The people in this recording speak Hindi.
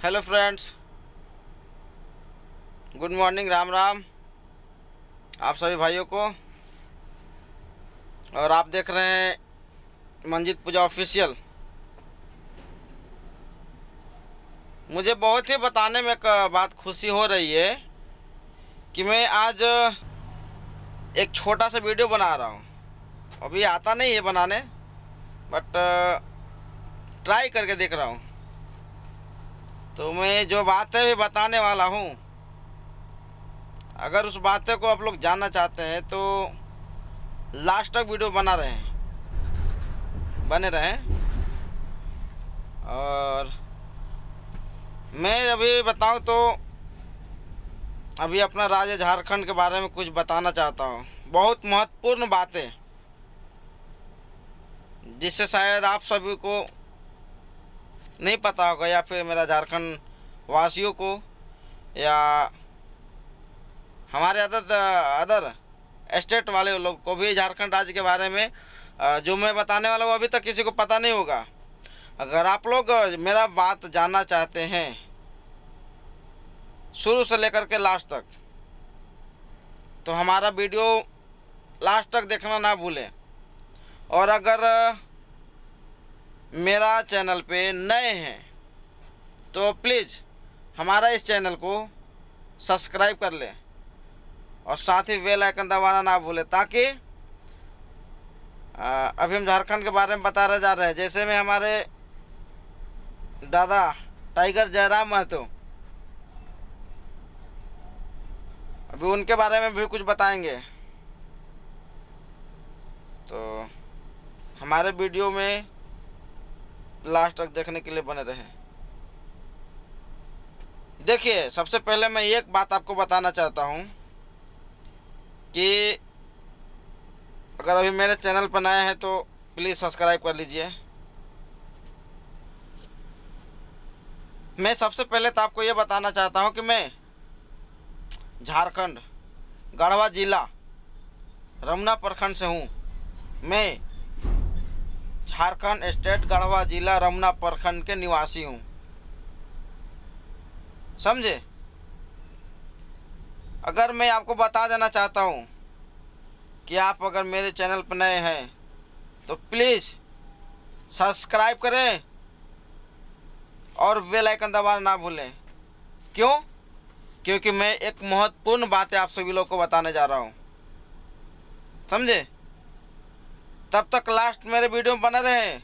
Hello friends, good morning, Ram Ram आप सभी भाइयों को। और आप देख रहे हैं मंजित पूजा ऑफिशियल। मुझे बहुत ही बताने में एक बात खुशी हो रही है कि मैं आज एक छोटा सा वीडियो बना रहा हूँ। अभी आता नहीं है बनाने, बट ट्राई करके देख रहा हूँ। तो मैं जो बातें भी बताने वाला हूँ, अगर उस बातें को आप लोग जानना चाहते हैं तो लास्ट तक वीडियो बने रहें। और मैं अभी बताऊं तो अभी अपना राज्य झारखंड के बारे में कुछ बताना चाहता हूं। बहुत महत्वपूर्ण बातें जिससे शायद आप सभी को नहीं पता होगा, या फिर मेरा झारखंड वासियों को, या हमारे अदर स्टेट वाले लोग को भी झारखंड राज्य के बारे में जो मैं बताने वाला हूँ अभी तक किसी को पता नहीं होगा। अगर आप लोग मेरा बात जानना चाहते हैं शुरू से लेकर के लास्ट तक, तो हमारा वीडियो लास्ट तक देखना ना भूलें। और अगर मेरा चैनल पे नए हैं तो प्लीज़ हमारा इस चैनल को सब्सक्राइब कर लें और साथ ही बेल आइकन दबाना ना भूलें, ताकि अभी हम झारखंड के बारे में बता रहे जा रहे हैं। जैसे में हमारे दादा टाइगर जयराम महतो, अभी उनके बारे में भी कुछ बताएंगे। तो हमारे वीडियो में लास्ट तक देखने के लिए बने रहें। देखिए, सबसे पहले मैं एक बात आपको बताना चाहता हूँ कि अगर अभी मेरे चैनल पर नए हैं तो प्लीज़ सब्सक्राइब कर लीजिए। मैं सबसे पहले तो आपको ये बताना चाहता हूँ कि मैं झारखंड गढ़वा जिला रमुना प्रखंड से हूँ। मैं झारखंड स्टेट गढ़वा जिला रमुना प्रखंड के निवासी हूँ, समझे। अगर मैं आपको बता देना चाहता हूँ कि आप अगर मेरे चैनल पर नए हैं तो प्लीज़ सब्सक्राइब करें और बेल आइकन दबाना ना भूलें। क्यों? क्योंकि मैं एक महत्वपूर्ण बात आप सभी लोग को बताने जा रहा हूँ, समझे। तब तक लास्ट मेरे वीडियो में बने रहें।